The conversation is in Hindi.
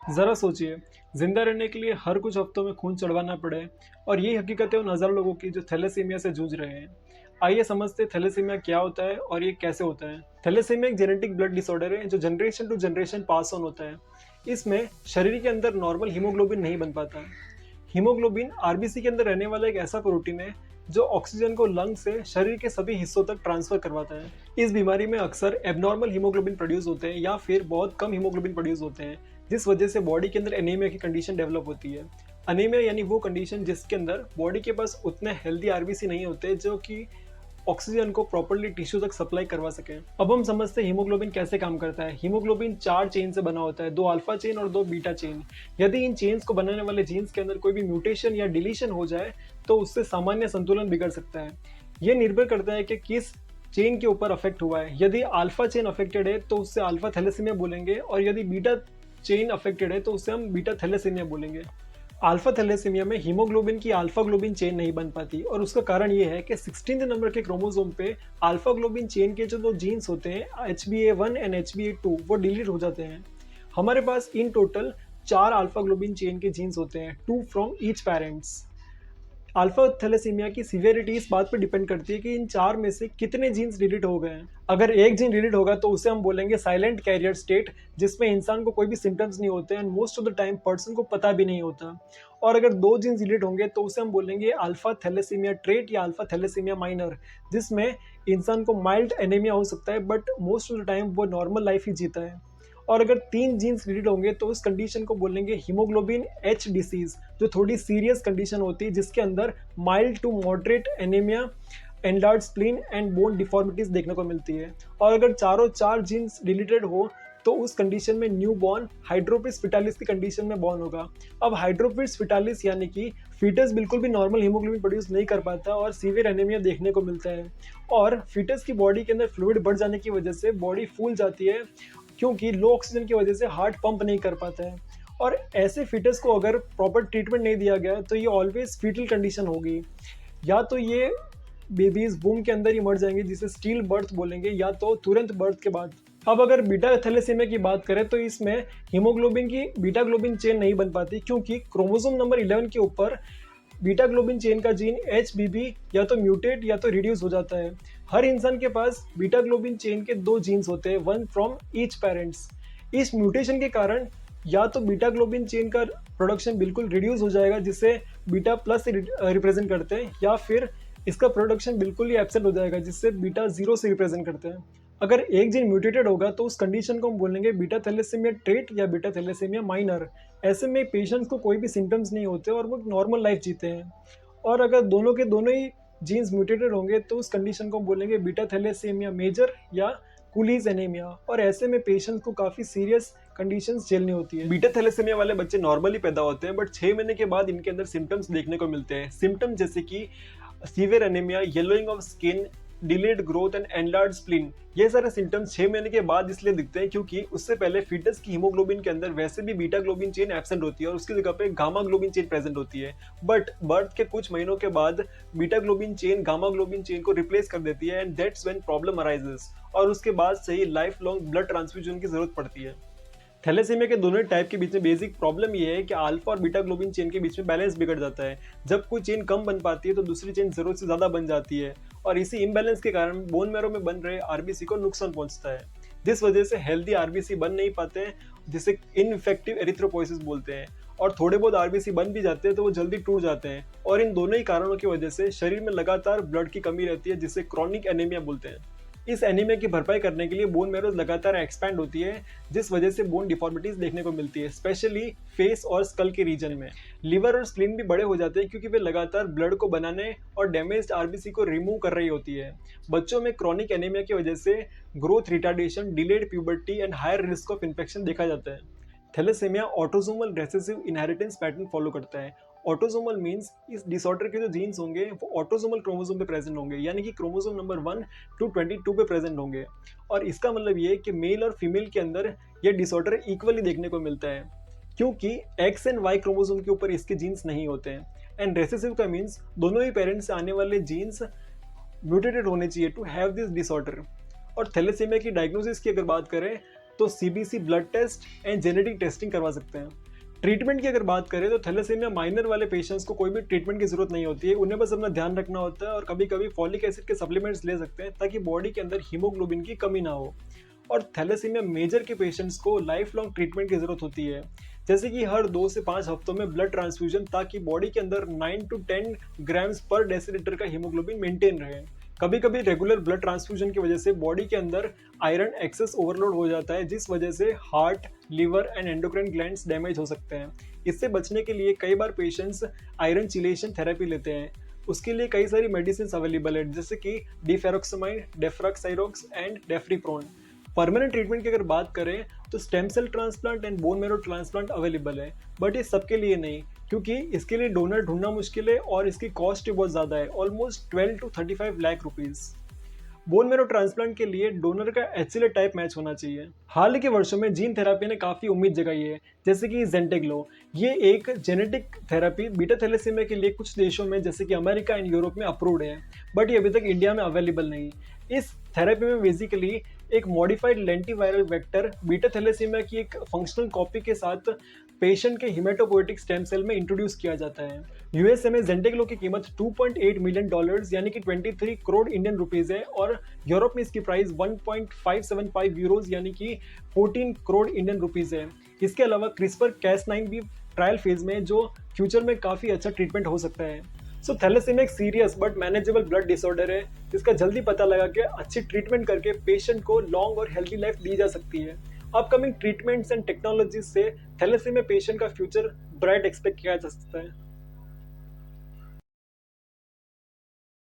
ज़रा सोचिए, जिंदा रहने के लिए हर कुछ हफ्तों में खून चढ़वाना पड़े और ये हकीकत है उन हज़ारों लोगों की जो थैलेसीमिया से जूझ रहे हैं। आइए समझते हैं थैलेसीमिया क्या होता है और ये कैसे होता है। थैलेसीमिया एक जेनेटिक ब्लड डिसऑर्डर है जो generation to generation pass on होता है। इसमें शरीर के अंदर नॉर्मल हीमोग्लोबिन नहीं बन पाता। हीमोग्लोबिन आरबीसी के अंदर रहने वाला एक ऐसा प्रोटीन है जो ऑक्सीजन को लंग से शरीर के सभी हिस्सों तक ट्रांसफर करवाता है। इस बीमारी में अक्सर एबनॉर्मल हीमोग्लोबिन प्रोड्यूस होते हैं या फिर बहुत कम हीमोग्लोबिन प्रोड्यूस होते हैं, जिस वजह से बॉडी के अंदर एनीमिया की कंडीशन डेवलप होती है। अनीमिया यानी वो कंडीशन जिसके अंदर बॉडी के पास उतने हेल्दी आरबीसी नहीं होते जो कि ऑक्सीजन को प्रॉपर्ली टिश्यू तक सप्लाई करवा सकें। अब हम समझते हैं हीमोग्लोबिन कैसे काम करता है। हीमोग्लोबिन 4 चेन से बना होता है, 2 अल्फा चेन और 2 बीटा चेन। यदि इन चेन्स को बनाने वाले जीन्स के अंदर कोई भी म्यूटेशन या डिलीशन हो जाए तो उससे सामान्य संतुलन बिगड़ सकता है। ये निर्भर करता है कि किस चेन के ऊपर अफेक्ट हुआ है। यदि अल्फा चेन अफेक्टेड है तो उससे अल्फा थैलेसीमिया बोलेंगे और यदि बीटा चेन अफेक्टेड है तो उससे हम बीटा थैलेसीमिया बोलेंगे। अल्फा थैलेसीमिया में हीमोग्लोबिन की अल्फा ग्लोबिन चेन नहीं बन पाती और उसका कारण ये है कि 16 नंबर के क्रोमोसोम पे अल्फा ग्लोबिन चेन के जो दो जीन्स होते हैं HbA1 एंड HbA2 वो डिलीट हो जाते हैं। हमारे पास in total 4 alpha globin chain के जीन्स होते हैं, 2 from each parents. Alpha thalassemia की सीवियरिटी इस बात पर डिपेंड करती है कि इन 4 में से कितने जीन्स डिलीट हो गए हैं। अगर एक जीन डिलीट होगा तो उसे हम बोलेंगे साइलेंट कैरियर स्टेट, जिसमें इंसान को कोई भी सिम्टम्स नहीं होते and most of the time person को पता भी नहीं होता। और अगर 2 जीन्स डिलीट होंगे तो उसे हम बोलेंगे अल्फा थैलेसीमिया ट्रेट या अल्फा थैलेसीमिया माइनर, जिसमें इंसान को माइल्ड एनीमिया हो सकता है but most of the time वो नॉर्मल लाइफ ही जीता है। और अगर 3 जीन्स डिलीट होंगे तो उस कंडीशन को बोलेंगे हीमोग्लोबिन एच डिसीज, जो थोड़ी सीरियस कंडीशन होती है जिसके अंदर mild to moderate anaemia, enlarge spleen and bone deformities देखने को मिलती है। और अगर चारों 4 जीन्स डिलीटेड हो तो उस कंडीशन में न्यू बॉर्न हाइड्रोपिस फिटालिस की कंडीशन में बॉर्न होगा। अब हाइड्रोपिस फिटालिस यानी कि फीटस बिल्कुल भी नॉर्मल हीमोग्लोबिन प्रोड्यूस नहीं कर पाता और सीवियर एनीमिया देखने को मिलता है। और फीटस की बॉडी के अंदर फ्लूइड बढ़ जाने की वजह से बॉडी फूल जाती है क्योंकि लो ऑक्सीजन की वजह से हार्ट पंप नहीं कर पाता है। और ऐसे फीटस को अगर प्रॉपर ट्रीटमेंट नहीं दिया गया तो ये ऑलवेज फीटल कंडीशन होगी। या तो ये बेबीज वूम के अंदर ही मर जाएंगे जिसे स्टील बर्थ बोलेंगे, या तो तुरंत बर्थ के बाद। अब अगर बीटा थैलेसीमिया की बात करें तो इसमें हीमोग्लोबिन की बीटा ग्लोबिन चेन नहीं बन पाती क्योंकि क्रोमोसोम नंबर 11 के ऊपर बीटा ग्लोबिन चेन का जीन HBB या तो म्यूटेट या तो रिड्यूस हो जाता है। हर इंसान के पास बीटा ग्लोबिन चेन के 2 जीन्स होते हैं, 1 फ्रॉम ईच पेरेंट्स। इस म्यूटेशन के कारण या तो बीटा ग्लोबिन चेन का प्रोडक्शन बिल्कुल रिड्यूस हो जाएगा जिसे बीटा प्लस से रिप्रेजेंट करते हैं, या फिर इसका प्रोडक्शन बिल्कुल ही एब्सेंट हो जाएगा जिससे बीटा 0 से रिप्रेजेंट करते हैं। अगर एक जीन म्यूटेटेड होगा तो उस कंडीशन को हम बोलेंगे बीटा थैलेसीमिया ट्रेट या बीटा थैलेसीमिया माइनर। ऐसे में पेशेंट्स को कोई भी सिम्टम्स नहीं होते और वो नॉर्मल लाइफ जीते हैं। और अगर दोनों के दोनों ही जीन्स म्यूटेटेड होंगे तो उस कंडीशन को हम बोलेंगे बीटा थैलेसीमिया मेजर या कुलीज एनीमिया। और ऐसे में पेशेंट्स को काफ़ी सीरियस कंडीशंस झेलनी होती है। बीटा थैलेसीमिया वाले बच्चे नॉर्मली पैदा होते हैं बट 6 महीने के बाद इनके अंदर सिम्टम्स देखने को मिलते हैं। सिम्टम्स जैसे कि severe anaemia, yellowing of skin, delayed growth and enlarge spleen. ये सारे सिम्टम्स 6 महीने के बाद इसलिए दिखते हैं क्योंकि उससे पहले फीटस की हीमोग्लोबिन के अंदर वैसे भी बीटा ग्लोबिन चेन एब्सेंट होती है और उसकी जगह पे गामा ग्लोबिन चेन प्रेजेंट होती है। बट बर्थ के कुछ महीनों के बाद beta globin chain gamma globin chain को रिप्लेस कर देती है and that's when problem arises. और उसके बाद से ही लाइफ लॉन्ग ब्लड ट्रांसफ्यूजन की जरूरत पड़ती है। थैलेसीमिया के दोनों टाइप के बीच में बेसिक प्रॉब्लम ये है कि अल्फा और बीटा ग्लोबिन चेन के बीच में बैलेंस बिगड़ जाता है। जब कोई चेन कम बन पाती है तो दूसरी चेन जरूरत से ज्यादा बन जाती है और इसी इम्बैलेंस के कारण बोन मैरो में बन रहे आरबीसी को नुकसान पहुंचता है। जिस वजह से हेल्दी आरबीसी बन नहीं पाते हैं जिसे इनइफेक्टिव एरिथ्रोपोइसिस बोलते हैं। और थोड़े बहुत आरबीसी बन भी जाते हैं तो वो जल्दी टूट जाते हैं। और इन दोनों ही कारणों की वजह से शरीर में लगातार ब्लड की कमी रहती है जिसे क्रॉनिक एनीमिया बोलते हैं। इस एनीमिया की भरपाई करने के लिए बोन मैरो लगातार एक्सपैंड होती है जिस वजह से बोन डिफॉर्मिटीज देखने को मिलती है, स्पेशली फेस और स्कल के रीजन में। लिवर और स्प्लीन भी बड़े हो जाते हैं क्योंकि वे लगातार ब्लड को बनाने और डैमेज्ड आरबीसी को रिमूव कर रही होती है। बच्चों में क्रॉनिक एनीमिया की वजह से growth retardation, delayed puberty and higher risk of infection देखा जाता है। Thalassaemia autosomal recessive inheritance pattern follow करता है। ऑटोसोमल मींस इस डिसऑर्डर के जो जीन्स होंगे वो ऑटोसोमल क्रोमोसोम पे प्रेजेंट होंगे, यानी कि क्रोमोसोम नंबर 1 टू 22 पे प्रेजेंट होंगे। और इसका मतलब ये है कि मेल और फीमेल के अंदर ये डिसऑर्डर इक्वली देखने को मिलता है क्योंकि एक्स एंड वाई क्रोमोसोम के ऊपर इसके जीन्स नहीं होते हैं। एंड रेसेसिव का मीन्स दोनों ही पेरेंट्स से आने वाले जीन्स म्यूटेटेड होने चाहिए टू हैव दिस डिसऑर्डर। और थैलेसीमिया की डायग्नोसिस की अगर बात करें तो CBC blood test and genetic testing करवा सकते हैं। ट्रीटमेंट की अगर बात करें तो थैलेसीमिया माइनर वाले पेशेंट्स को कोई भी ट्रीटमेंट की जरूरत नहीं होती है, उन्हें बस अपना ध्यान रखना होता है और कभी कभी फॉलिक एसिड के सप्लीमेंट्स ले सकते हैं ताकि बॉडी के अंदर हीमोग्लोबिन की कमी ना हो। और थैलेसीमिया मेजर के पेशेंट्स को लाइफ लॉन्ग ट्रीटमेंट की जरूरत होती है, जैसे कि हर 2 से 5 हफ्तों में ब्लड ट्रांसफ्यूजन, ताकि बॉडी के अंदर 9 to 10 ग्राम्स पर डेसीलीटर का हीमोग्लोबिन मेंटेन रहे। कभी कभी रेगुलर ब्लड ट्रांसफ्यूजन की वजह से बॉडी के अंदर आयरन एक्सेस ओवरलोड हो जाता है, जिस वजह से heart, liver and endocrine glands damage हो सकते हैं। इससे बचने के लिए कई बार पेशेंट्स आयरन चिलेशन थेरेपी लेते हैं। उसके लिए कई सारी मेडिसिन अवेलेबल है, जैसे कि deferoxamine, deferasirox and deferiprone. Permanent treatment की अगर बात करें तो stem cell transplant and bone marrow transplant available है, बट ये सबके लिए नहीं, क्योंकि इसके लिए डोनर ढूंढना मुश्किल है और इसकी कॉस्ट भी बहुत ज़्यादा है, almost 12 to 35 lakh rupees. Bone marrow transplant के लिए डोनर का एचएलए टाइप मैच होना चाहिए। हाल के वर्षों में जीन थेरेपी ने काफ़ी उम्मीद जगाई है, जैसे कि ज़ेंटेग्लो। ये एक जेनेटिक थेरेपी बीटा थैलेसीमिया के लिए कुछ देशों में जैसे कि अमेरिका एंड यूरोप में अप्रूव्ड है, बट ये अभी तक इंडिया में अवेलेबल नहीं। इस थेरेपी में बेसिकली एक मॉडिफाइड लेंटिवायरल वेक्टर बीटा थैलेसीमिया की एक फंक्शनल कॉपी के साथ पेशेंट के हिमेटोपोएटिक स्टेम सेल में इंट्रोड्यूस किया जाता है। यूएसए में ज़ेंटेग्लो की कीमत $2.8 मिलियन यानी कि 23 करोड़ इंडियन रुपीस है, और यूरोप में इसकी प्राइस 1.575 यूरोज यानी कि 14 करोड़ इंडियन रुपीस है। इसके अलावा क्रिस्पर कैस9 भी ट्रायल फेज में, जो फ्यूचर में काफ़ी अच्छा ट्रीटमेंट हो सकता है। सो थैलेसीमिया एक serious but manageable blood disorder है, जिसका जल्दी पता लगा के अच्छी ट्रीटमेंट करके पेशेंट को लॉन्ग और हेल्दी लाइफ दी जा सकती है। अपकमिंग ट्रीटमेंट्स एंड टेक्नोलॉजीज से थैलेसीमिया पेशेंट का फ्यूचर ब्राइट एक्सपेक्ट किया जा सकता है।